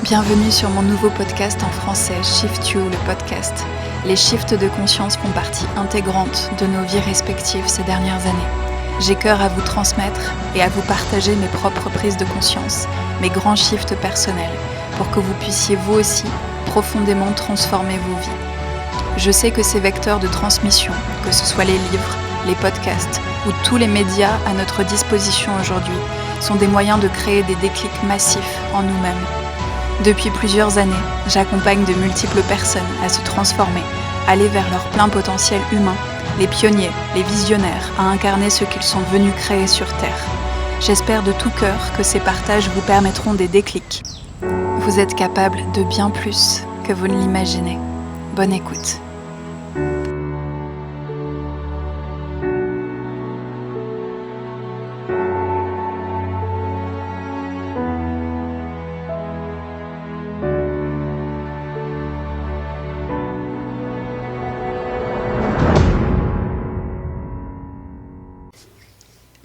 Bienvenue sur mon nouveau podcast en français, Shift You, le podcast. Les shifts de conscience font partie intégrante de nos vies respectives ces dernières années. J'ai cœur à vous transmettre et à vous partager mes propres prises de conscience, mes grands shifts personnels, pour que vous puissiez vous aussi profondément transformer vos vies. Je sais que ces vecteurs de transmission, que ce soit les livres, les podcasts ou tous les médias à notre disposition aujourd'hui, sont des moyens de créer des déclics massifs en nous-mêmes. Depuis plusieurs années, j'accompagne de multiples personnes à se transformer, aller vers leur plein potentiel humain, les pionniers, les visionnaires, à incarner ce qu'ils sont venus créer sur Terre. J'espère de tout cœur que ces partages vous permettront des déclics. Vous êtes capable de bien plus que vous ne l'imaginez. Bonne écoute.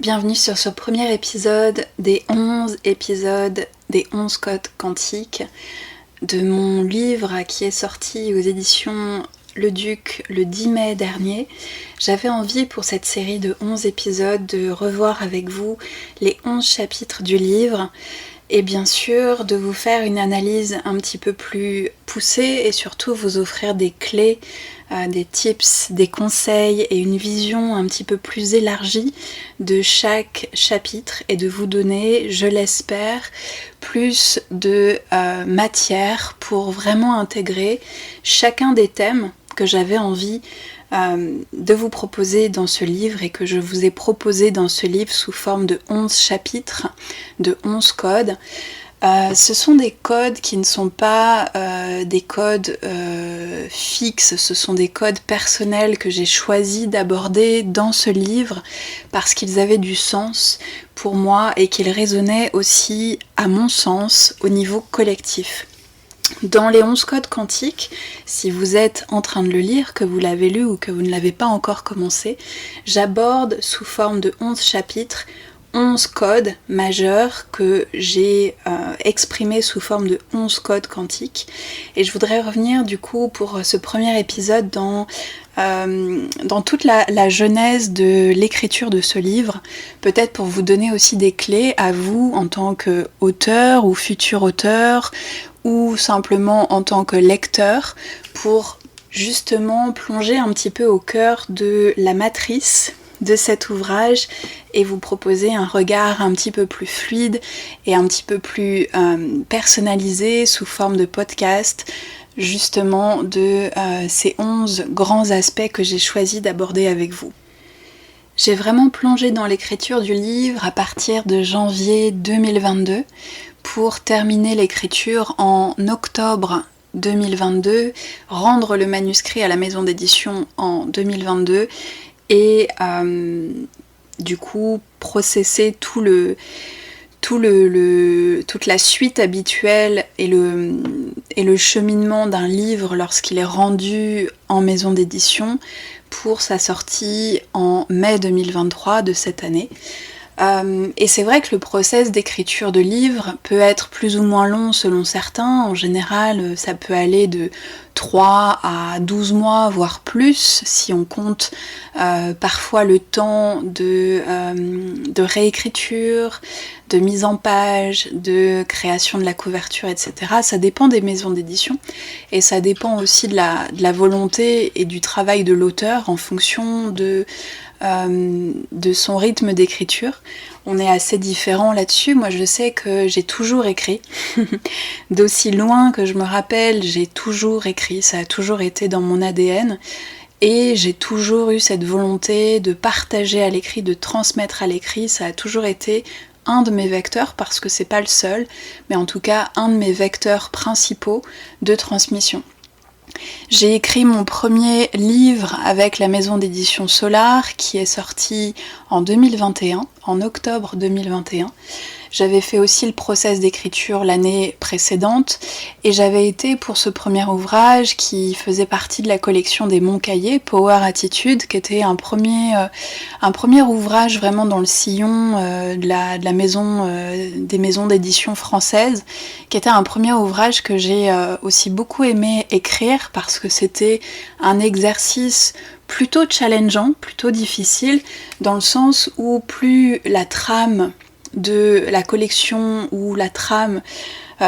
Bienvenue sur ce premier épisode des 11 épisodes des 11 codes quantiques de mon livre qui est sorti aux éditions Le Duc le 10 mai dernier. J'avais envie pour cette série de 11 épisodes de revoir avec vous les 11 chapitres du livre et bien sûr de vous faire une analyse un petit peu plus poussée et surtout vous offrir des clés, des tips, des conseils et une vision un petit peu plus élargie de chaque chapitre et de vous donner, je l'espère, plus de matière pour vraiment intégrer chacun des thèmes que j'avais envie de vous proposer dans ce livre et que je vous ai proposé dans ce livre sous forme de 11 chapitres, de 11 codes. Ce sont des codes qui ne sont pas des codes fixes, ce sont des codes personnels que j'ai choisi d'aborder dans ce livre parce qu'ils avaient du sens pour moi et qu'ils résonnaient aussi, à mon sens, au niveau collectif. Dans les 11 codes quantiques, si vous êtes en train de le lire, que vous l'avez lu ou que vous ne l'avez pas encore commencé, j'aborde sous forme de 11 chapitres 11 codes majeurs que j'ai exprimés sous forme de 11 codes quantiques. Et je voudrais revenir du coup pour ce premier épisode dans toute la genèse de l'écriture de ce livre, peut-être pour vous donner aussi des clés à vous en tant qu'auteur ou futur auteur, ou simplement en tant que lecteur, pour justement plonger un petit peu au cœur de la matrice de cet ouvrage et vous proposer un regard un petit peu plus fluide et un petit peu plus personnalisé sous forme de podcast, justement de ces 11 grands aspects que j'ai choisi d'aborder avec vous. J'ai vraiment plongé dans l'écriture du livre à partir de janvier 2022 pour terminer l'écriture en octobre 2022, rendre le manuscrit à la maison d'édition en 2022 et du coup processer toute la suite habituelle et le cheminement d'un livre lorsqu'il est rendu en maison d'édition pour sa sortie en mai 2023 de cette année. Et c'est vrai que le process d'écriture de livres peut être plus ou moins long selon certains. En général, ça peut aller de 3 à 12 mois, voire plus, si on compte parfois le temps de réécriture, de mise en page, de création de la couverture, etc. Ça dépend des maisons d'édition et ça dépend aussi de la volonté et du travail de l'auteur en fonction de son rythme d'écriture. On est assez différents là-dessus. Moi je sais que j'ai toujours écrit d'aussi loin que je me rappelle, j'ai toujours écrit, ça a toujours été dans mon ADN et j'ai toujours eu cette volonté de partager à l'écrit, de transmettre à l'écrit. Ça a toujours été un de mes vecteurs, parce que c'est pas le seul, mais en tout cas un de mes vecteurs principaux de transmission. J'ai écrit mon premier livre avec la maison d'édition Solar qui est sorti en 2021, en octobre 2021. J'avais fait aussi le process d'écriture l'année précédente et j'avais été pour ce premier ouvrage qui faisait partie de la collection des Mon Cahiers, Power Attitude, qui était un premier ouvrage vraiment dans le sillon de la maison, des maisons d'édition françaises, qui était un premier ouvrage que j'ai aussi beaucoup aimé écrire parce que c'était un exercice plutôt challengeant, plutôt difficile, dans le sens où plus la trame de la collection ou la trame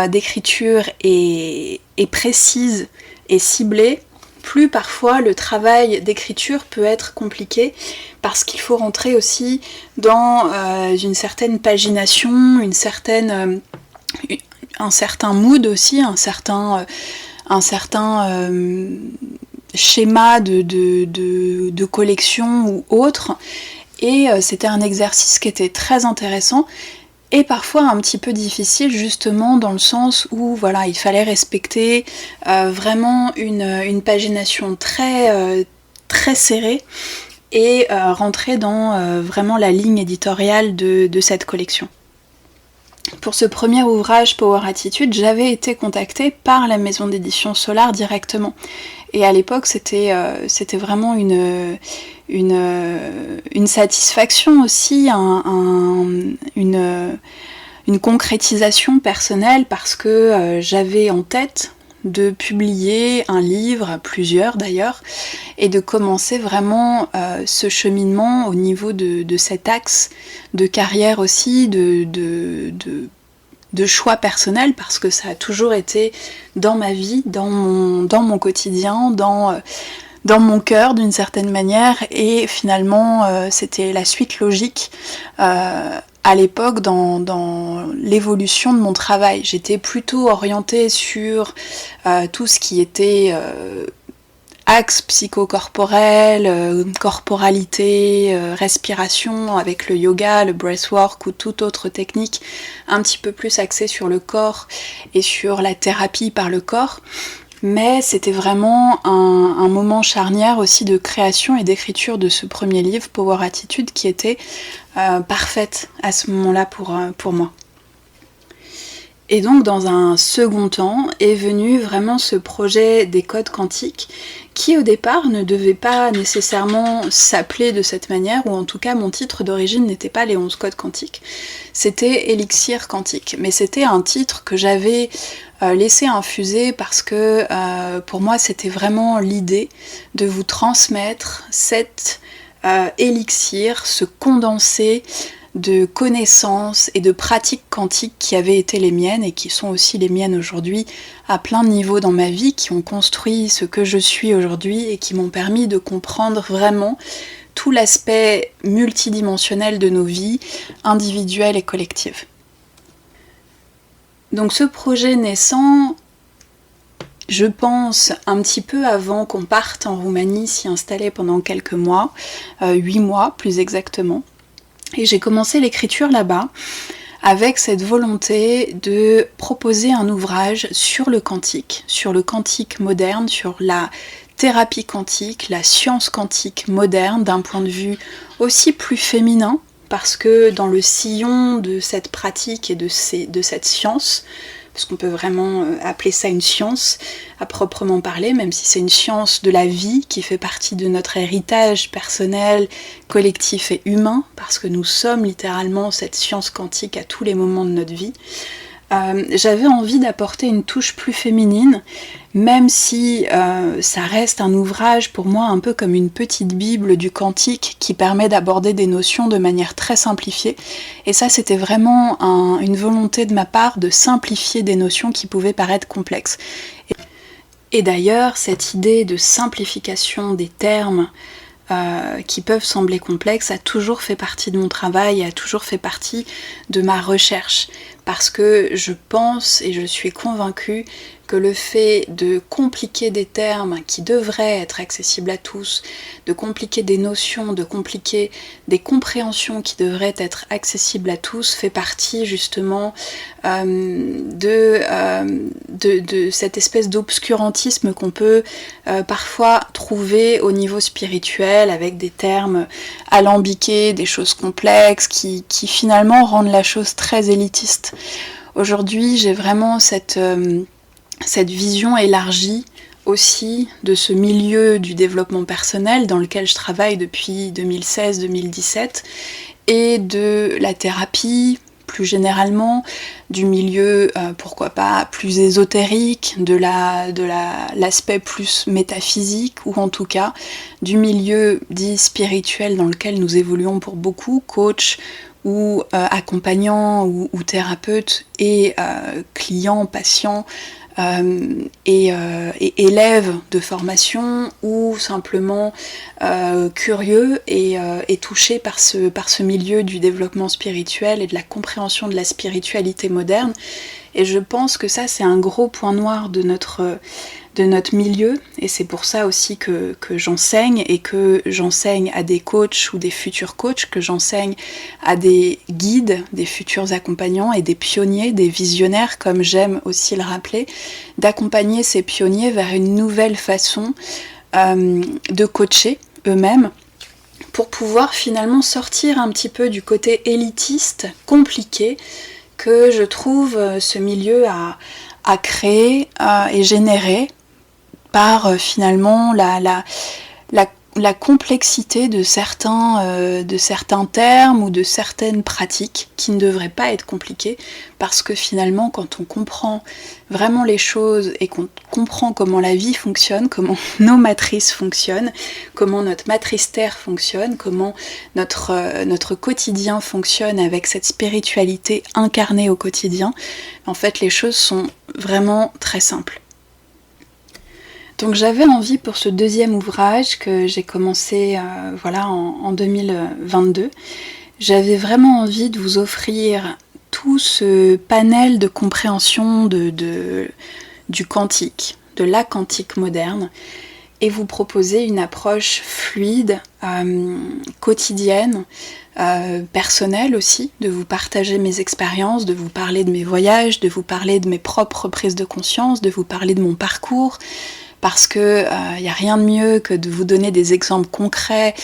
d'écriture est précise et ciblée, plus parfois le travail d'écriture peut être compliqué parce qu'il faut rentrer aussi dans une certaine pagination, un certain mood aussi, un certain schéma de collection ou autre. Et c'était un exercice qui était très intéressant et parfois un petit peu difficile justement dans le sens où voilà, il fallait respecter vraiment une pagination très serrée et rentrer dans vraiment la ligne éditoriale de cette collection. Pour ce premier ouvrage Power Attitude, j'avais été contactée par la maison d'édition Solar directement. Et à l'époque, c'était vraiment une satisfaction aussi, une concrétisation personnelle parce que j'avais en tête de publier un livre, plusieurs d'ailleurs, et de commencer vraiment ce cheminement au niveau de cet axe de carrière aussi, de choix personnels, parce que ça a toujours été dans ma vie, dans mon quotidien, dans mon cœur d'une certaine manière, et finalement c'était la suite logique à l'époque dans l'évolution de mon travail. J'étais plutôt orientée sur tout ce qui était axe psychocorporel, corporalité, respiration avec le yoga, le breathwork ou toute autre technique un petit peu plus axée sur le corps et sur la thérapie par le corps. Mais c'était vraiment un moment charnière aussi de création et d'écriture de ce premier livre, Power Attitude, qui était parfaite à ce moment-là pour moi. Et donc dans un second temps est venu vraiment ce projet des codes quantiques qui au départ ne devait pas nécessairement s'appeler de cette manière, ou en tout cas mon titre d'origine n'était pas les 11 codes quantiques, c'était Élixir quantique. Mais c'était un titre que j'avais laissé infuser parce que pour moi c'était vraiment l'idée de vous transmettre cet élixir, ce condensé de connaissances et de pratiques quantiques qui avaient été les miennes et qui sont aussi les miennes aujourd'hui à plein de niveaux dans ma vie, qui ont construit ce que je suis aujourd'hui et qui m'ont permis de comprendre vraiment tout l'aspect multidimensionnel de nos vies, individuelles et collectives. Donc ce projet naissant, je pense un petit peu avant qu'on parte en Roumanie s'y installer pendant quelques mois, 8 mois plus exactement. Et j'ai commencé l'écriture là-bas avec cette volonté de proposer un ouvrage sur le quantique moderne, sur la thérapie quantique, la science quantique moderne d'un point de vue aussi plus féminin, parce que dans le sillon de cette pratique et de cette science, parce qu'on peut vraiment appeler ça une science à proprement parler, même si c'est une science de la vie qui fait partie de notre héritage personnel, collectif et humain, parce que nous sommes littéralement cette science quantique à tous les moments de notre vie. J'avais envie d'apporter une touche plus féminine, même si ça reste un ouvrage pour moi un peu comme une petite bible du quantique qui permet d'aborder des notions de manière très simplifiée. Et ça, c'était vraiment une volonté de ma part de simplifier des notions qui pouvaient paraître complexes. Et d'ailleurs, cette idée de simplification des termes qui peuvent sembler complexes a toujours fait partie de mon travail, a toujours fait partie de ma recherche, parce que je pense et je suis convaincue que le fait de compliquer des termes qui devraient être accessibles à tous, de compliquer des notions, de compliquer des compréhensions qui devraient être accessibles à tous, fait partie justement de de cette espèce d'obscurantisme qu'on peut parfois trouver au niveau spirituel avec des termes alambiqués, des choses complexes qui finalement rendent la chose très élitiste. Aujourd'hui, j'ai vraiment cette vision élargie aussi de ce milieu du développement personnel dans lequel je travaille depuis 2016-2017 et de la thérapie plus généralement, du milieu pourquoi pas plus ésotérique, de l'aspect plus métaphysique ou en tout cas du milieu dit spirituel dans lequel nous évoluons pour beaucoup, coach ou accompagnant ou thérapeute et client, patient et élèves de formation ou simplement curieux et touchés par ce milieu du développement spirituel et de la compréhension de la spiritualité moderne. Et je pense que ça, c'est un gros point noir de notre milieu, et c'est pour ça aussi que j'enseigne, et que j'enseigne à des coachs ou des futurs coachs, que j'enseigne à des guides, des futurs accompagnants et des pionniers, des visionnaires, comme j'aime aussi le rappeler, d'accompagner ces pionniers vers une nouvelle façon de coacher eux-mêmes, pour pouvoir finalement sortir un petit peu du côté élitiste, compliqué, que je trouve ce milieu à créer et générer par finalement la complexité de certains termes ou de certaines pratiques qui ne devraient pas être compliquées, parce que finalement quand on comprend vraiment les choses et qu'on comprend comment la vie fonctionne, comment nos matrices fonctionnent, comment notre matrice terre fonctionne, comment notre quotidien fonctionne avec cette spiritualité incarnée au quotidien, en fait les choses sont vraiment très simples. Donc j'avais envie pour ce deuxième ouvrage que j'ai commencé en 2022, j'avais vraiment envie de vous offrir tout ce panel de compréhension du quantique, de la quantique moderne, et vous proposer une approche fluide, quotidienne, personnelle aussi, de vous partager mes expériences, de vous parler de mes voyages, de vous parler de mes propres prises de conscience, de vous parler de mon parcours, parce que y a rien de mieux que de vous donner des exemples concrets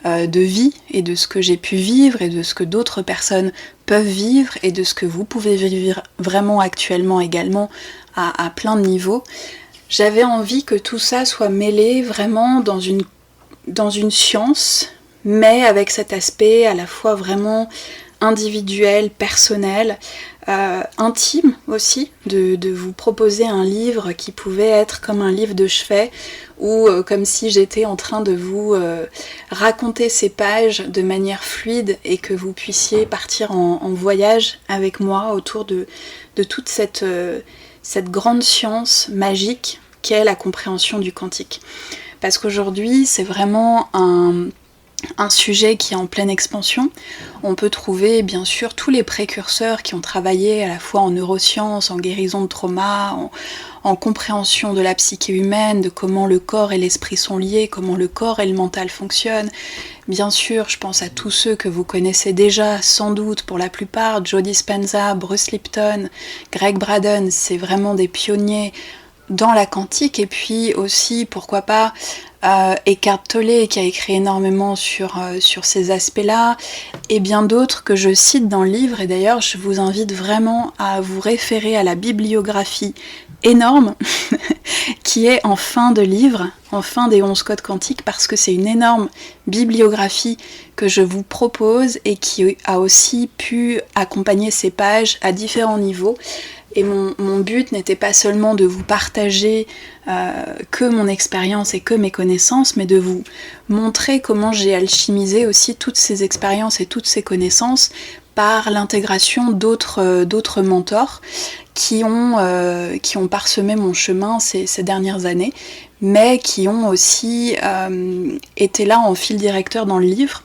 de vie et de ce que j'ai pu vivre et de ce que d'autres personnes peuvent vivre et de ce que vous pouvez vivre vraiment actuellement également à plein de niveaux. J'avais envie que tout ça soit mêlé vraiment dans une science, mais avec cet aspect à la fois vraiment individuel, personnel, intime aussi, de vous proposer un livre qui pouvait être comme un livre de chevet, ou comme si j'étais en train de vous raconter ces pages de manière fluide et que vous puissiez partir en voyage avec moi autour de toute cette grande science magique qu'est la compréhension du quantique. Parce qu'aujourd'hui, c'est vraiment un sujet qui est en pleine expansion. On peut trouver bien sûr tous les précurseurs qui ont travaillé à la fois en neurosciences, en guérison de trauma, en compréhension de la psyché humaine, de comment le corps et l'esprit sont liés, comment le corps et le mental fonctionnent. Bien sûr, je pense à tous ceux que vous connaissez déjà, sans doute pour la plupart, Joe Dispenza, Bruce Lipton, Greg Braden, c'est vraiment des pionniers dans la quantique, et puis aussi, pourquoi pas, Eckhart Tolle qui a écrit énormément sur ces aspects-là, et bien d'autres que je cite dans le livre, et d'ailleurs je vous invite vraiment à vous référer à la bibliographie énorme qui est en fin de livre, en fin des 11 codes quantiques, parce que c'est une énorme bibliographie que je vous propose et qui a aussi pu accompagner ces pages à différents niveaux. Et mon but n'était pas seulement de vous partager que mon expérience et que mes connaissances, mais de vous montrer comment j'ai alchimisé aussi toutes ces expériences et toutes ces connaissances par l'intégration d'autres mentors qui ont parsemé mon chemin ces dernières années, mais qui ont aussi été là en fil directeur dans le livre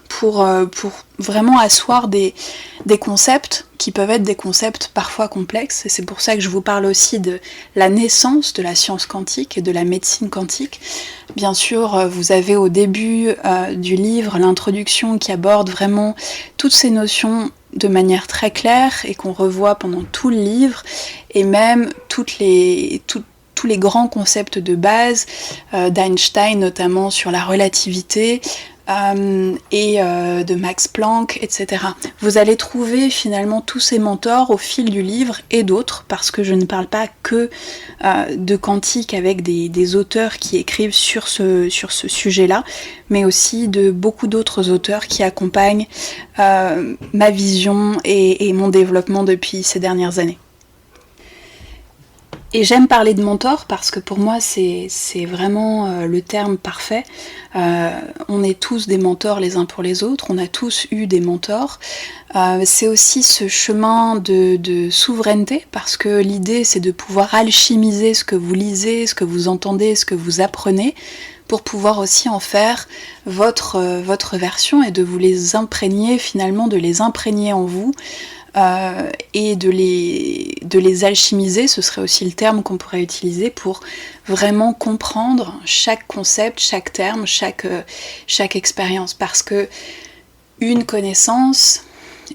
pour vraiment asseoir des concepts qui peuvent être des concepts parfois complexes, et c'est pour ça que je vous parle aussi de la naissance de la science quantique et de la médecine quantique. Bien sûr, vous avez au début du livre l'introduction qui aborde vraiment toutes ces notions de manière très claire et qu'on revoit pendant tout le livre, et même tous les grands concepts de base d'Einstein, notamment sur la relativité, et de Max Planck, etc. Vous allez trouver finalement tous ces mentors au fil du livre et d'autres, parce que je ne parle pas que de quantique avec des auteurs qui écrivent sur ce sujet-là, mais aussi de beaucoup d'autres auteurs qui accompagnent ma vision et mon développement depuis ces dernières années. Et j'aime parler de mentor parce que pour moi c'est vraiment le terme parfait. On est tous des mentors les uns pour les autres, on a tous eu des mentors. C'est aussi ce chemin de souveraineté, parce que l'idée c'est de pouvoir alchimiser ce que vous lisez, ce que vous entendez, ce que vous apprenez, pour pouvoir aussi en faire votre version et de vous les imprégner, finalement de les imprégner en vous. Et de les alchimiser, ce serait aussi le terme qu'on pourrait utiliser pour vraiment comprendre chaque concept, chaque terme, chaque expérience, parce que une connaissance,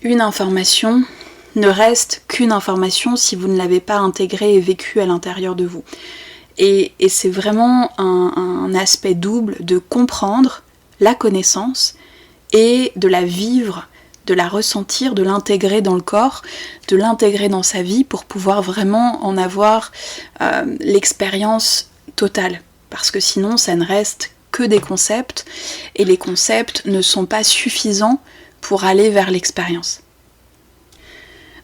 une information ne reste qu'une information si vous ne l'avez pas intégrée et vécue à l'intérieur de vous. Et c'est vraiment un aspect double de comprendre la connaissance et de la vivre, de la ressentir, de l'intégrer dans le corps, de l'intégrer dans sa vie pour pouvoir vraiment en avoir l'expérience totale. Parce que sinon, ça ne reste que des concepts, et les concepts ne sont pas suffisants pour aller vers l'expérience.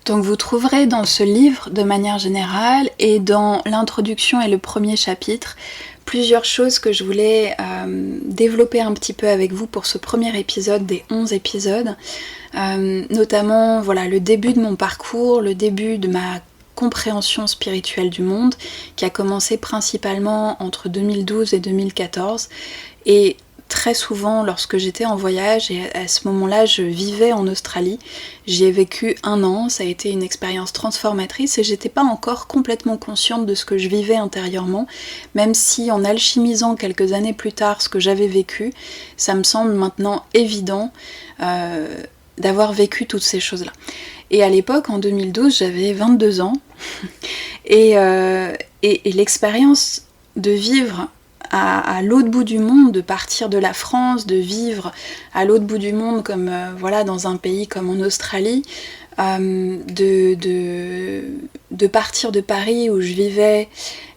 Donc vous trouverez dans ce livre, de manière générale, et dans l'introduction et le premier chapitre, plusieurs choses que je voulais développer un petit peu avec vous pour ce premier épisode des 11 épisodes. Notamment voilà, le début de mon parcours, le début de ma compréhension spirituelle du monde, qui a commencé principalement entre 2012 et 2014, et très souvent lorsque j'étais en voyage, et à ce moment-là je vivais en Australie, j'y ai vécu 1 an, ça a été une expérience transformatrice et j'étais pas encore complètement consciente de ce que je vivais intérieurement, même si en alchimisant quelques années plus tard ce que j'avais vécu, ça me semble maintenant évident d'avoir vécu toutes ces choses-là. Et à l'époque, en 2012, j'avais 22 ans, et l'expérience de vivre à l'autre bout du monde, de partir de la France, de vivre à l'autre bout du monde, comme voilà, dans un pays comme en Australie, de partir de Paris où je vivais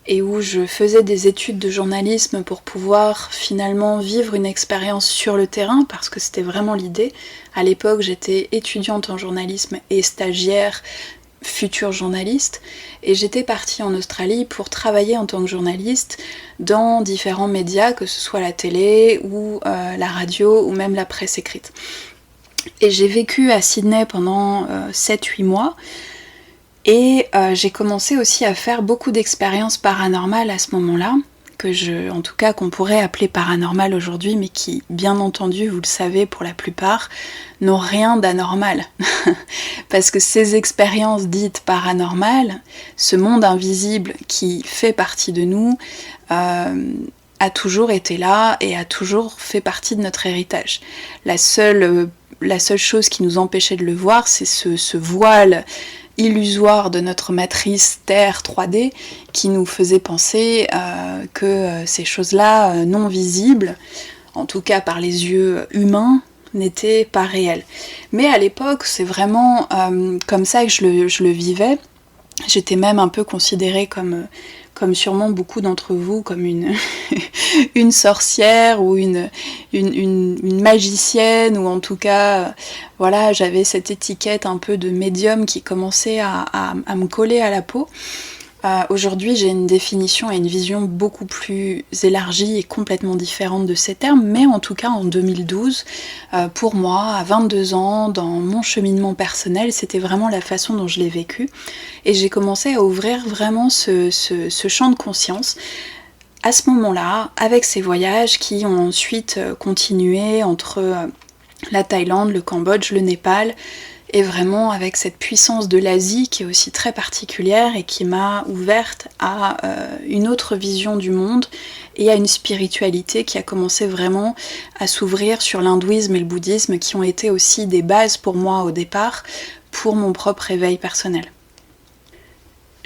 et où je faisais des études de journalisme pour pouvoir finalement vivre une expérience sur le terrain, parce que c'était vraiment l'idée. À l'époque, j'étais étudiante en journalisme et stagiaire, future journaliste, et j'étais partie en Australie pour travailler en tant que journaliste dans différents médias, que ce soit la télé ou la radio ou même la presse écrite. Et j'ai vécu à Sydney pendant 7-8 mois, et j'ai commencé aussi à faire beaucoup d'expériences paranormales à ce moment-là, en tout cas qu'on pourrait appeler paranormal aujourd'hui, mais qui, bien entendu, vous le savez pour la plupart, n'ont rien d'anormal. Parce que ces expériences dites paranormales, ce monde invisible qui fait partie de nous, a toujours été là et a toujours fait partie de notre héritage. La seule chose qui nous empêchait de le voir, c'est ce voile illusoire de notre matrice Terre 3D qui nous faisait penser que ces choses-là non visibles, en tout cas par les yeux humains, n'étaient pas réelles. Mais à l'époque, c'est vraiment comme ça que je le vivais. J'étais même un peu considérée comme sûrement beaucoup d'entre vous, comme une sorcière ou une magicienne, ou en tout cas, voilà, j'avais cette étiquette un peu de médium qui commençait à me coller à la peau. Aujourd'hui, j'ai une définition et une vision beaucoup plus élargie et complètement différente de ces termes, mais en tout cas en 2012, pour moi, à 22 ans, dans mon cheminement personnel, c'était vraiment la façon dont je l'ai vécu, et j'ai commencé à ouvrir vraiment ce champ de conscience à ce moment-là, avec ces voyages qui ont ensuite continué entre la Thaïlande, le Cambodge, le Népal, et vraiment avec cette puissance de l'Asie qui est aussi très particulière et qui m'a ouverte à une autre vision du monde et à une spiritualité qui a commencé vraiment à s'ouvrir sur l'hindouisme et le bouddhisme qui ont été aussi des bases pour moi au départ pour mon propre éveil personnel.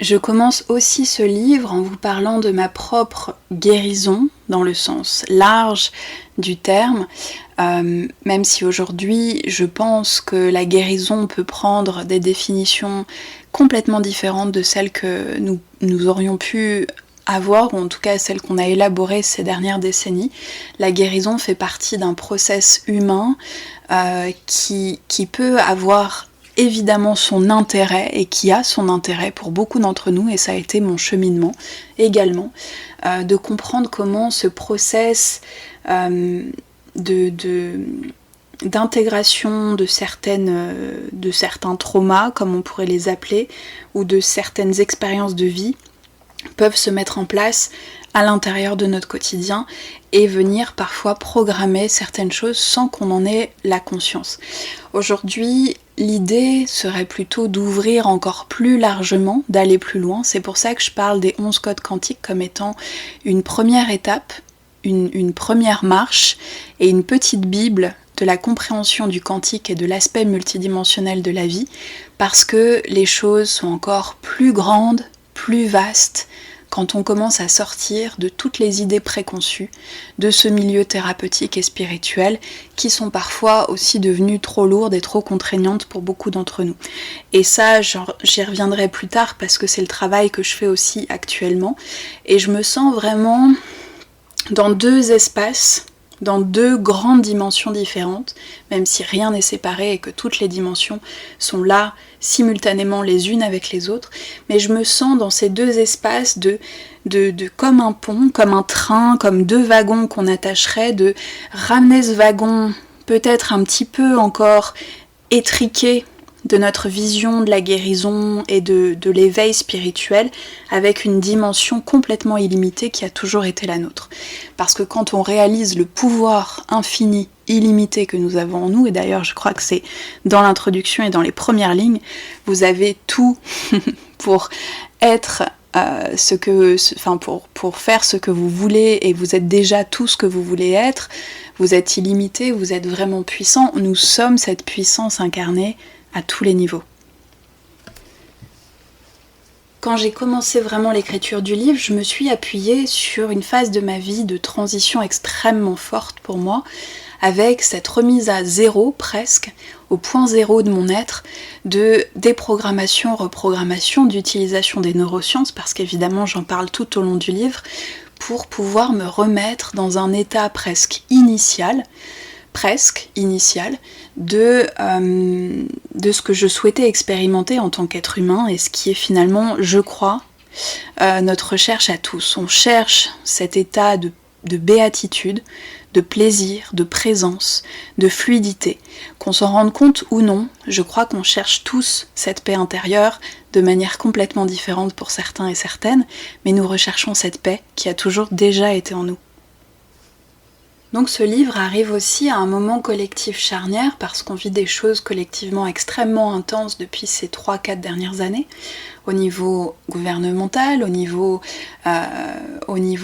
Je commence aussi ce livre en vous parlant de ma propre guérison, dans le sens large du terme, même si aujourd'hui je pense que la guérison peut prendre des définitions complètement différentes de celles que nous aurions pu avoir, ou en tout cas celles qu'on a élaborées ces dernières décennies. La guérison fait partie d'un process humain qui peut avoir évidemment son intérêt et qui a son intérêt pour beaucoup d'entre nous, et ça a été mon cheminement également, de comprendre comment ce process d'intégration de certains traumas, comme on pourrait les appeler, ou de certaines expériences de vie peuvent se mettre en place à l'intérieur de notre quotidien et venir parfois programmer certaines choses sans qu'on en ait la conscience. Aujourd'hui, l'idée serait plutôt d'ouvrir encore plus largement, d'aller plus loin. C'est pour ça que je parle des 11 codes quantiques comme étant une première étape, une première marche et une petite bible de la compréhension du quantique et de l'aspect multidimensionnel de la vie, parce que les choses sont encore plus grandes, plus vastes, quand on commence à sortir de toutes les idées préconçues de ce milieu thérapeutique et spirituel qui sont parfois aussi devenues trop lourdes et trop contraignantes pour beaucoup d'entre nous. Et ça, j'y reviendrai plus tard parce que c'est le travail que je fais aussi actuellement. Et je me sens vraiment dans deux espaces, dans deux grandes dimensions différentes, même si rien n'est séparé et que toutes les dimensions sont là simultanément les unes avec les autres, mais je me sens dans ces deux espaces de comme un pont, comme un train, comme deux wagons qu'on attacherait, de ramener ce wagon peut-être un petit peu encore étriqué de notre vision de la guérison et de l'éveil spirituel avec une dimension complètement illimitée qui a toujours été la nôtre. Parce que quand on réalise le pouvoir infini, illimité que nous avons en nous, et d'ailleurs je crois que c'est dans l'introduction et dans les premières lignes, vous avez tout pour être pour faire ce que vous voulez, et vous êtes déjà tout ce que vous voulez être, vous êtes illimité, vous êtes vraiment puissant, nous sommes cette puissance incarnée à tous les niveaux. Quand j'ai commencé vraiment l'écriture du livre, je me suis appuyée sur une phase de ma vie de transition extrêmement forte pour moi, avec cette remise à zéro presque, au point zéro de mon être, de déprogrammation, reprogrammation, d'utilisation des neurosciences, parce qu'évidemment j'en parle tout au long du livre, pour pouvoir me remettre dans un état presque initial, de ce que je souhaitais expérimenter en tant qu'être humain et ce qui est finalement, je crois, notre recherche à tous. On cherche cet état de béatitude, de plaisir, de présence, de fluidité. Qu'on s'en rende compte ou non, je crois qu'on cherche tous cette paix intérieure de manière complètement différente pour certains et certaines, mais nous recherchons cette paix qui a toujours déjà été en nous. Donc ce livre arrive aussi à un moment collectif charnière parce qu'on vit des choses collectivement extrêmement intenses depuis ces 3-4 dernières années, au niveau gouvernemental, au niveau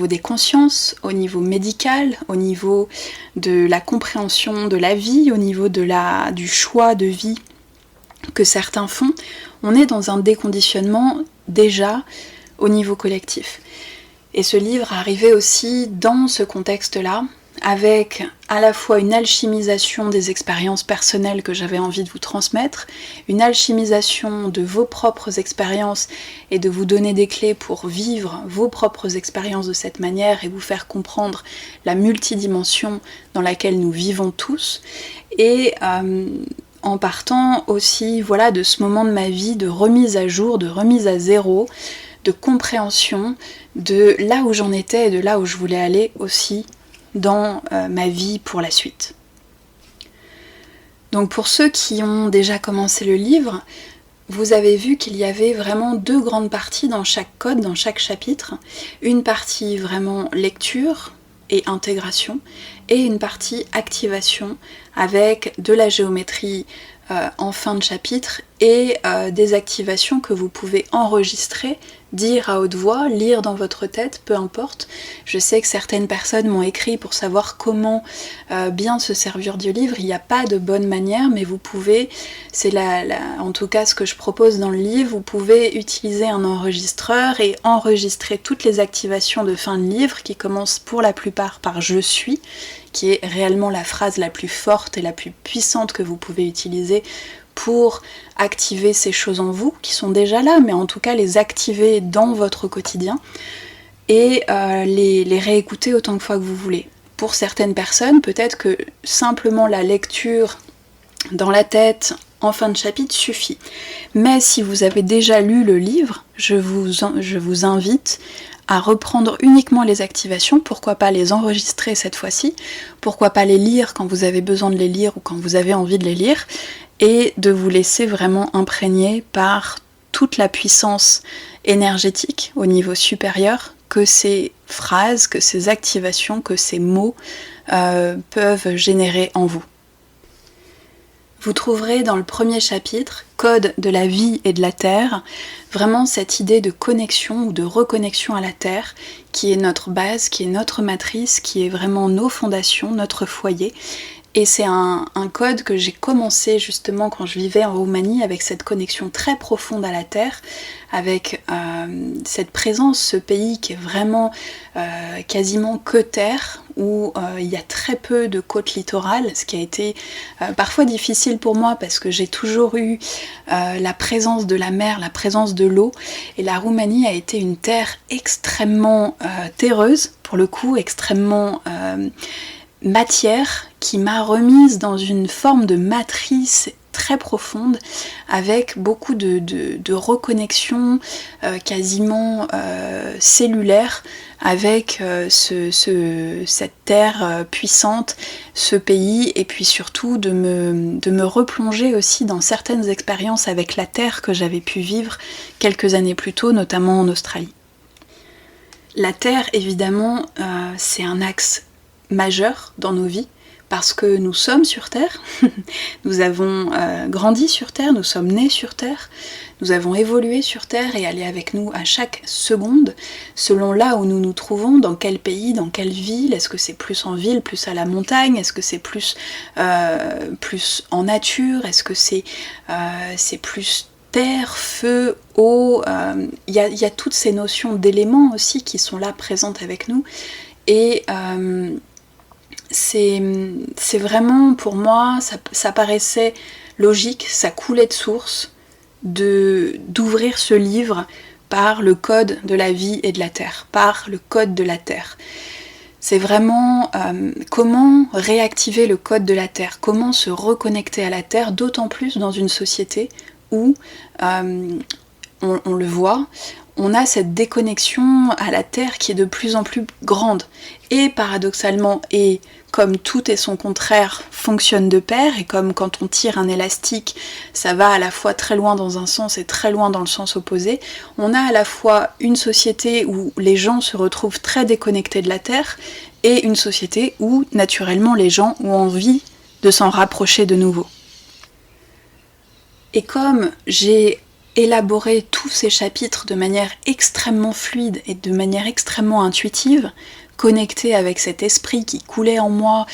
des consciences, au niveau médical, au niveau de la compréhension de la vie, au niveau du choix de vie que certains font. On est dans un déconditionnement déjà au niveau collectif. Et ce livre arrivait aussi dans ce contexte-là, avec à la fois une alchimisation des expériences personnelles que j'avais envie de vous transmettre, une alchimisation de vos propres expériences et de vous donner des clés pour vivre vos propres expériences de cette manière et vous faire comprendre la multidimension dans laquelle nous vivons tous, et en partant aussi de ce moment de ma vie de remise à jour, de remise à zéro, de compréhension de là où j'en étais et de là où je voulais aller aussi dans ma vie pour la suite. Donc pour ceux qui ont déjà commencé le livre, vous avez vu qu'il y avait vraiment deux grandes parties dans chaque code, dans chaque chapitre. Une partie vraiment lecture et intégration, et une partie activation avec de la géométrie en fin de chapitre et des activations que vous pouvez enregistrer, dire à haute voix, lire dans votre tête, peu importe. Je sais que certaines personnes m'ont écrit pour savoir comment bien se servir du livre. Il n'y a pas de bonne manière, mais vous pouvez, en tout cas ce que je propose dans le livre, vous pouvez utiliser un enregistreur et enregistrer toutes les activations de fin de livre qui commencent pour la plupart par « je suis », qui est réellement la phrase la plus forte et la plus puissante que vous pouvez utiliser pour activer ces choses en vous, qui sont déjà là, mais en tout cas les activer dans votre quotidien, et les réécouter autant de fois que vous voulez. Pour certaines personnes, peut-être que simplement la lecture dans la tête en fin de chapitre suffit. Mais si vous avez déjà lu le livre, je vous invite à reprendre uniquement les activations, pourquoi pas les enregistrer cette fois-ci, pourquoi pas les lire quand vous avez besoin de les lire ou quand vous avez envie de les lire, et de vous laisser vraiment imprégner par toute la puissance énergétique au niveau supérieur que ces phrases, que ces activations, que ces mots peuvent générer en vous. Vous trouverez dans le premier chapitre, Code de la vie et de la terre, vraiment cette idée de connexion ou de reconnexion à la terre, qui est notre base, qui est notre matrice, qui est vraiment nos fondations, notre foyer. Et c'est un code que j'ai commencé justement quand je vivais en Roumanie, avec cette connexion très profonde à la terre, avec cette présence, ce pays qui est vraiment quasiment que terre, où il y a très peu de côtes littorales, ce qui a été parfois difficile pour moi parce que j'ai toujours eu la présence de la mer, la présence de l'eau, et la Roumanie a été une terre extrêmement terreuse, pour le coup, extrêmement matière, qui m'a remise dans une forme de matrice très profonde, avec beaucoup de reconnexion quasiment cellulaire avec cette terre puissante, ce pays, et puis surtout de me replonger aussi dans certaines expériences avec la terre que j'avais pu vivre quelques années plus tôt, notamment en Australie. La terre, évidemment, c'est un axe majeur dans nos vies, parce que nous sommes sur Terre, nous avons grandi sur Terre, nous sommes nés sur Terre, nous avons évolué sur Terre, et elle est avec nous à chaque seconde, selon là où nous nous trouvons, dans quel pays, dans quelle ville. Est-ce que c'est plus en ville, plus à la montagne, est-ce que c'est plus en nature, est-ce que c'est plus terre, feu, eau, y a toutes ces notions d'éléments aussi qui sont là présentes avec nous, et c'est vraiment, pour moi, ça paraissait logique, ça coulait de source d'ouvrir ce livre par le code de la vie et de la terre, par le code de la terre. C'est vraiment comment réactiver le code de la terre, comment se reconnecter à la terre, d'autant plus dans une société où, on le voit, on a cette déconnexion à la terre qui est de plus en plus grande. Et paradoxalement, et comme tout et son contraire fonctionne de pair, et comme quand on tire un élastique, ça va à la fois très loin dans un sens et très loin dans le sens opposé, on a à la fois une société où les gens se retrouvent très déconnectés de la terre, et une société où, naturellement, les gens ont envie de s'en rapprocher de nouveau. Et comme j'ai élaboré tous ces chapitres de manière extrêmement fluide et de manière extrêmement intuitive, connectée avec cet esprit qui coulait en moi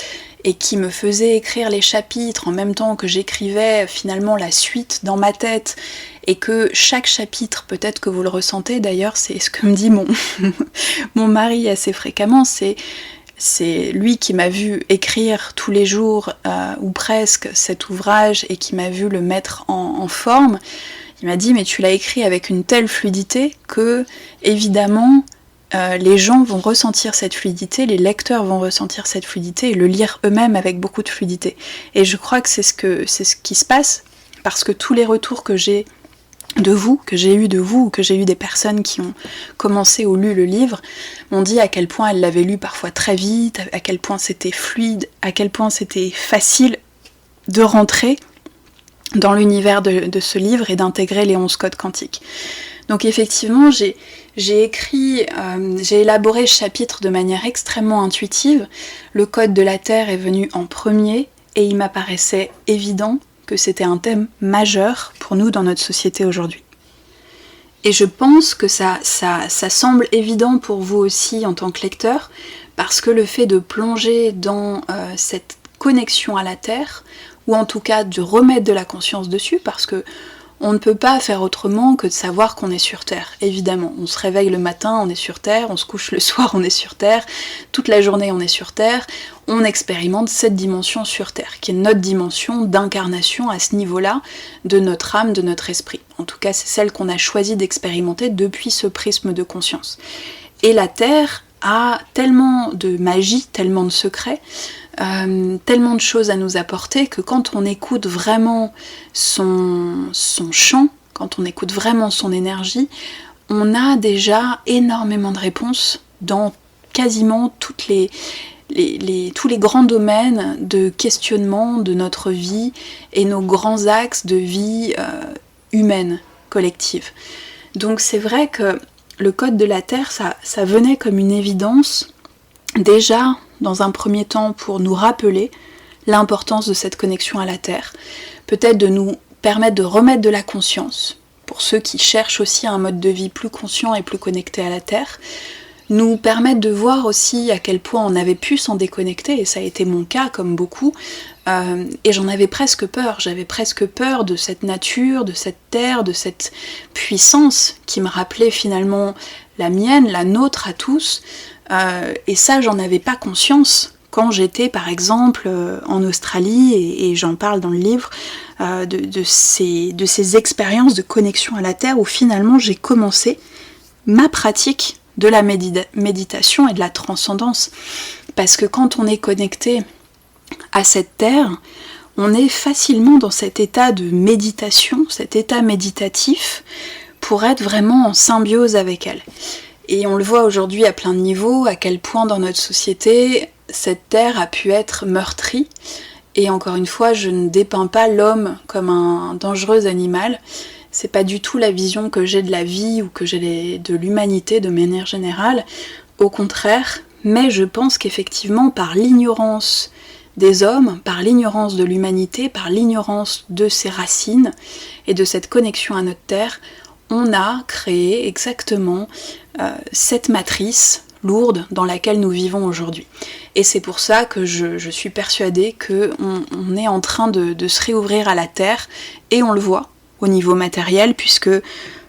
et qui me faisait écrire les chapitres en même temps que j'écrivais finalement la suite dans ma tête, et que chaque chapitre, peut-être que vous le ressentez d'ailleurs, c'est ce que me dit mon mari assez fréquemment, c'est lui qui m'a vu écrire tous les jours, ou presque, cet ouvrage, et qui m'a vu le mettre en forme. Il m'a dit, mais tu l'as écrit avec une telle fluidité que, évidemment, les gens vont ressentir cette fluidité, les lecteurs vont ressentir cette fluidité et le lire eux-mêmes avec beaucoup de fluidité. Et je crois que c'est ce qui se passe, parce que tous les retours que j'ai de vous, que j'ai eu de vous, ou que j'ai eu des personnes qui ont commencé ou lu le livre, m'ont dit à quel point elles l'avaient lu parfois très vite, à quel point c'était fluide, à quel point c'était facile de rentrer dans l'univers de ce livre et d'intégrer les 11 codes quantiques. Donc effectivement, j'ai élaboré ce chapitre de manière extrêmement intuitive. Le code de la Terre est venu en premier, et il m'apparaissait évident que c'était un thème majeur pour nous dans notre société aujourd'hui. Et je pense que ça semble évident pour vous aussi en tant que lecteur, parce que le fait de plonger dans cette connexion à la Terre, ou en tout cas de remettre de la conscience dessus, parce que on ne peut pas faire autrement que de savoir qu'on est sur Terre, évidemment. On se réveille le matin, on est sur Terre, on se couche le soir, on est sur Terre, toute la journée on est sur Terre, on expérimente cette dimension sur Terre, qui est notre dimension d'incarnation à ce niveau-là, de notre âme, de notre esprit. En tout cas, c'est celle qu'on a choisi d'expérimenter depuis ce prisme de conscience. Et la Terre a tellement de magie, tellement de secrets, tellement de choses à nous apporter que quand on écoute vraiment son chant, quand on écoute vraiment son énergie, on a déjà énormément de réponses dans quasiment tous les grands domaines de questionnement de notre vie et nos grands axes de vie humaine, collective. Donc c'est vrai que le code de la Terre, ça venait comme une évidence, déjà dans un premier temps pour nous rappeler l'importance de cette connexion à la Terre, peut-être de nous permettre de remettre de la conscience, pour ceux qui cherchent aussi un mode de vie plus conscient et plus connecté à la Terre, nous permettre de voir aussi à quel point on avait pu s'en déconnecter, et ça a été mon cas comme beaucoup, et j'en avais presque peur, j'avais presque peur de cette nature, de cette terre, de cette puissance qui me rappelait finalement la mienne, la nôtre à tous, et ça j'en avais pas conscience quand j'étais par exemple en Australie, et j'en parle dans le livre, de ces expériences de connexion à la terre où finalement j'ai commencé ma pratique de la méditation et de la transcendance. Parce que quand on est connecté à cette terre, on est facilement dans cet état de méditation, cet état méditatif, pour être vraiment en symbiose avec elle. Et on le voit aujourd'hui à plein de niveaux, à quel point dans notre société, cette terre a pu être meurtrie. Et encore une fois, je ne dépeins pas l'homme comme un dangereux animal. C'est pas du tout la vision que j'ai de la vie ou que j'ai de l'humanité de manière générale. Au contraire, mais je pense qu'effectivement, par l'ignorance des hommes, par l'ignorance de l'humanité, par l'ignorance de ses racines et de cette connexion à notre terre, on a créé exactement cette matrice lourde dans laquelle nous vivons aujourd'hui. Et c'est pour ça que je suis persuadée qu'on est en train de se réouvrir à la terre, et on le voit au niveau matériel, puisque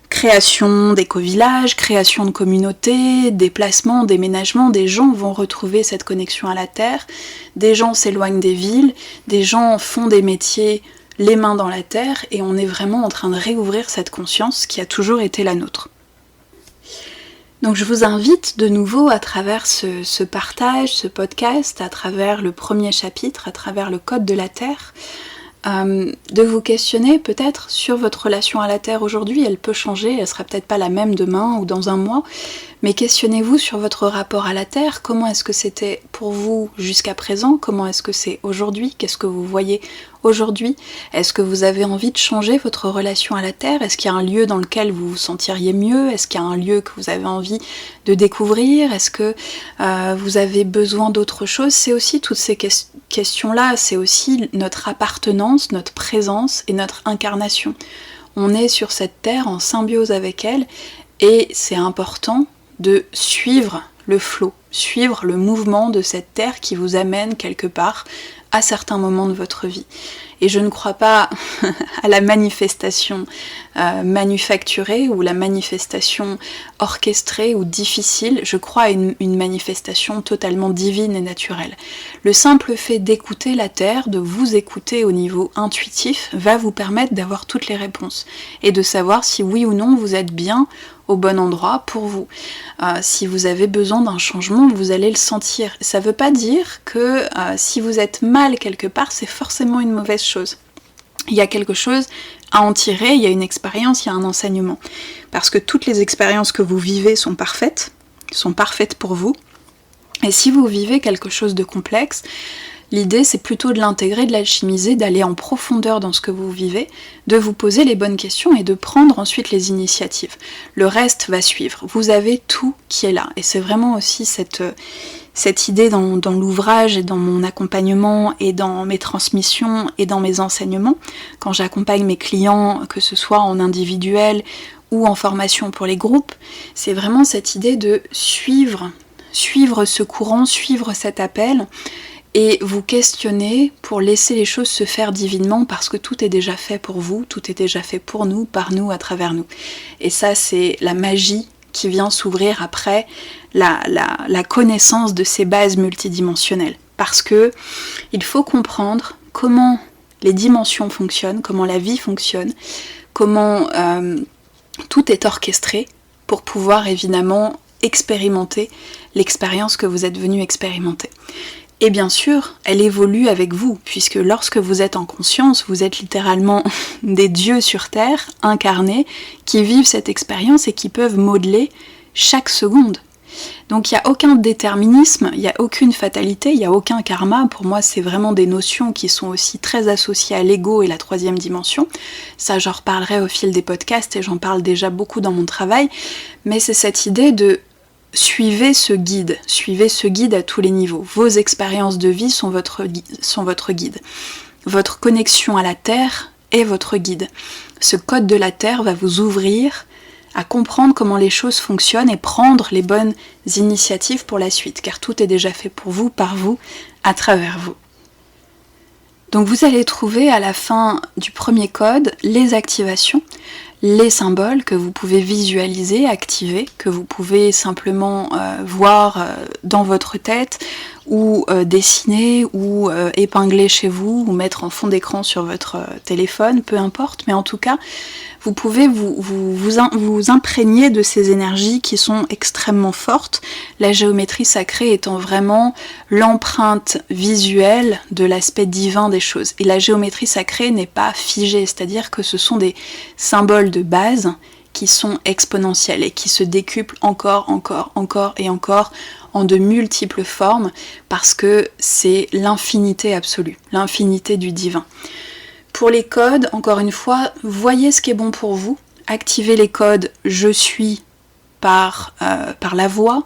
création d'éco-villages, création de communautés, déplacements, déménagements, des gens vont retrouver cette connexion à la terre, des gens s'éloignent des villes, des gens font des métiers les mains dans la terre, et on est vraiment en train de réouvrir cette conscience qui a toujours été la nôtre. Donc je vous invite de nouveau à travers ce partage, ce podcast, à travers le premier chapitre, à travers le code de la terre, de vous questionner peut-être sur votre relation à la Terre aujourd'hui. Elle peut changer, elle sera peut-être pas la même demain ou dans un mois, mais questionnez-vous sur votre rapport à la Terre. Comment est-ce que c'était pour vous jusqu'à présent? Comment est-ce que c'est aujourd'hui? Qu'est-ce que vous voyez aujourd'hui? Est-ce que vous avez envie de changer votre relation à la Terre? Est-ce qu'il y a un lieu dans lequel vous vous sentiriez mieux? Est-ce qu'il y a un lieu que vous avez envie de découvrir? Est-ce que vous avez besoin d'autre chose? C'est aussi toutes ces questions-là, c'est aussi notre appartenance, notre présence et notre incarnation. On est sur cette terre en symbiose avec elle, et c'est important de suivre le flot, suivre le mouvement de cette terre qui vous amène quelque part à certains moments de votre vie. Et je ne crois pas à la manifestation manufacturée ou la manifestation orchestrée ou difficile, je crois à une manifestation totalement divine et naturelle. Le simple fait d'écouter la Terre, de vous écouter au niveau intuitif, va vous permettre d'avoir toutes les réponses et de savoir si oui ou non vous êtes bien au bon endroit pour vous. Si vous avez besoin d'un changement, vous allez le sentir. Ça ne veut pas dire que si vous êtes mal quelque part, c'est forcément une mauvaise chose. Il y a quelque chose à en tirer, il y a une expérience, il y a un enseignement. Parce que toutes les expériences que vous vivez sont parfaites pour vous. Et si vous vivez quelque chose de complexe, l'idée c'est plutôt de l'intégrer, de l'alchimiser, d'aller en profondeur dans ce que vous vivez, de vous poser les bonnes questions et de prendre ensuite les initiatives. Le reste va suivre. Vous avez tout qui est là. Et c'est vraiment aussi cette idée dans l'ouvrage et dans mon accompagnement et dans mes transmissions et dans mes enseignements, quand j'accompagne mes clients, que ce soit en individuel ou en formation pour les groupes, c'est vraiment cette idée de suivre ce courant, suivre cet appel et vous questionner pour laisser les choses se faire divinement parce que tout est déjà fait pour vous, tout est déjà fait pour nous, par nous, à travers nous. Et ça, c'est la magie qui vient s'ouvrir après la connaissance de ces bases multidimensionnelles. Parce que il faut comprendre comment les dimensions fonctionnent, comment la vie fonctionne, comment tout est orchestré pour pouvoir évidemment expérimenter l'expérience que vous êtes venu expérimenter. Et bien sûr, elle évolue avec vous, puisque lorsque vous êtes en conscience, vous êtes littéralement des dieux sur Terre, incarnés, qui vivent cette expérience et qui peuvent modeler chaque seconde. Donc il n'y a aucun déterminisme, il n'y a aucune fatalité, il n'y a aucun karma. Pour moi, c'est vraiment des notions qui sont aussi très associées à l'ego et la troisième dimension. Ça, j'en reparlerai au fil des podcasts et j'en parle déjà beaucoup dans mon travail. Mais c'est cette idée de suivez ce guide à tous les niveaux. Vos expériences de vie sont votre guide. Votre connexion à la Terre est votre guide. Ce code de la Terre va vous ouvrir à comprendre comment les choses fonctionnent et prendre les bonnes initiatives pour la suite, car tout est déjà fait pour vous, par vous, à travers vous. Donc vous allez trouver à la fin du premier code les activations, les symboles que vous pouvez visualiser, activer, que vous pouvez simplement voir dans votre tête, ou dessiner, ou épingler chez vous, ou mettre en fond d'écran sur votre téléphone, peu importe, mais en tout cas, vous pouvez vous imprégner de ces énergies qui sont extrêmement fortes, la géométrie sacrée étant vraiment l'empreinte visuelle de l'aspect divin des choses. Et la géométrie sacrée n'est pas figée, c'est-à-dire que ce sont des symboles de base qui sont exponentiels et qui se décuplent encore et encore en de multiples formes parce que c'est l'infinité absolue, l'infinité du divin. Pour les codes, encore une fois, voyez ce qui est bon pour vous, activez les codes « je suis » par la voix,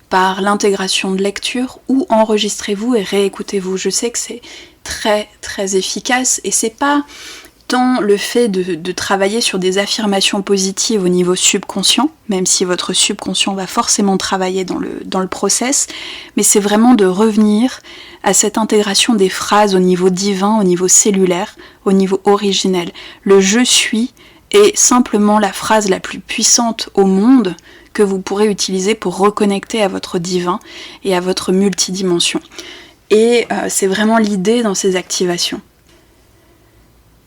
par l'intégration de lecture, ou enregistrez-vous et réécoutez-vous. Je sais que c'est très très efficace et c'est pas tant le fait de travailler sur des affirmations positives au niveau subconscient, même si votre subconscient va forcément travailler dans le process, mais c'est vraiment de revenir à cette intégration des phrases au niveau divin, au niveau cellulaire, au niveau originel. Le « je suis » est simplement la phrase la plus puissante au monde que vous pourrez utiliser pour reconnecter à votre divin et à votre multidimension. Et c'est vraiment l'idée dans ces activations.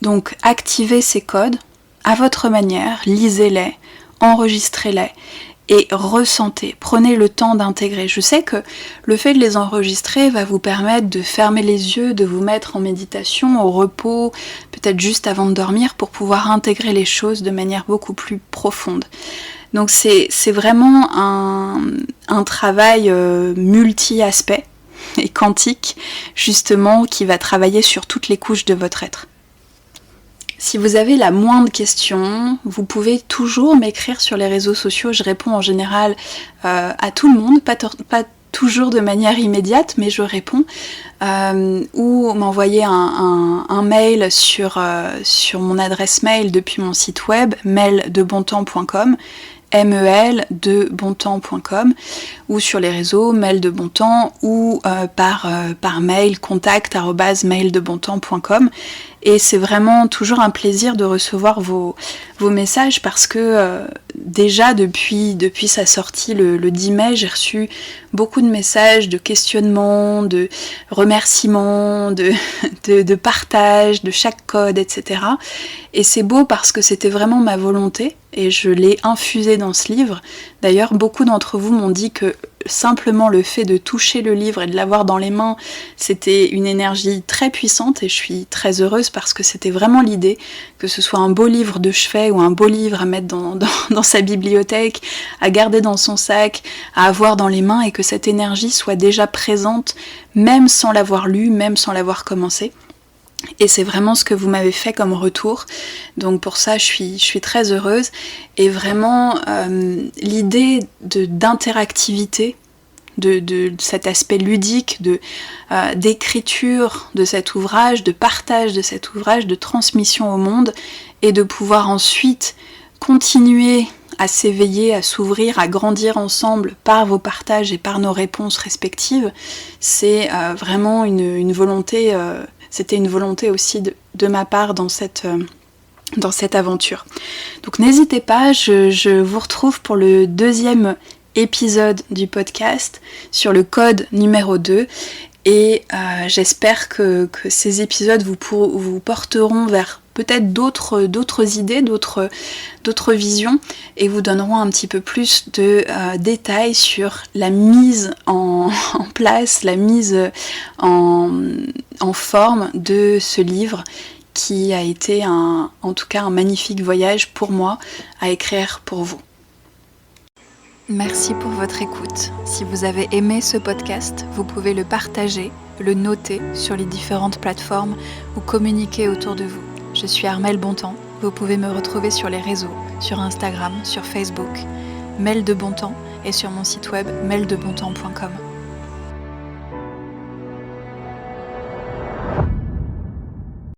Donc activez ces codes à votre manière, lisez-les, enregistrez-les et ressentez, prenez le temps d'intégrer. Je sais que le fait de les enregistrer va vous permettre de fermer les yeux, de vous mettre en méditation, au repos, peut-être juste avant de dormir pour pouvoir intégrer les choses de manière beaucoup plus profonde. Donc c'est vraiment un travail multi-aspect et quantique justement qui va travailler sur toutes les couches de votre être. Si vous avez la moindre question, vous pouvez toujours m'écrire sur les réseaux sociaux. Je réponds en général à tout le monde, pas toujours de manière immédiate, mais je réponds. Ou m'envoyer un mail sur mon adresse mail depuis mon site web, maildebontemps.com, mel2bontemps.com, ou sur les réseaux Mail de Bontemps, ou par mail contact@maildebontemps.com. Et c'est vraiment toujours un plaisir de recevoir vos messages parce que déjà depuis sa sortie le 10 mai, j'ai reçu beaucoup de messages, de questionnements, de remerciements, de partage de chaque code, etc. Et c'est beau parce que c'était vraiment ma volonté et je l'ai infusé dans ce livre. D'ailleurs, beaucoup d'entre vous m'ont dit que simplement le fait de toucher le livre et de l'avoir dans les mains, c'était une énergie très puissante et je suis très heureuse parce que c'était vraiment l'idée, que ce soit un beau livre de chevet ou un beau livre à mettre dans sa bibliothèque, à garder dans son sac, à avoir dans les mains et que cette énergie soit déjà présente, même sans l'avoir lu, même sans l'avoir commencé. Et c'est vraiment ce que vous m'avez fait comme retour, donc pour ça je suis très heureuse. Et vraiment l'idée d'interactivité de cet aspect ludique d'écriture de cet ouvrage, de partage de cet ouvrage, de transmission au monde, et de pouvoir ensuite continuer à s'éveiller, à s'ouvrir, à grandir ensemble par vos partages et par nos réponses respectives. C'est vraiment une volonté, c'était une volonté aussi de ma part dans cette aventure. Donc n'hésitez pas, je vous retrouve pour le deuxième épisode du podcast sur le code numéro 2, et j'espère que ces épisodes vous porteront vers peut-être d'autres idées, d'autres visions, et vous donneront un petit peu plus de détails sur la mise en place, la mise en forme de ce livre, qui a été en tout cas un magnifique voyage pour moi à écrire pour vous. Merci pour votre écoute. Si vous avez aimé ce podcast, vous pouvez le partager, le noter sur les différentes plateformes ou communiquer autour de vous. Je suis Armelle Bontemps. Vous pouvez me retrouver sur les réseaux, sur Instagram, sur Facebook, Mel de Bontemps, et sur mon site web meldebontemps.com.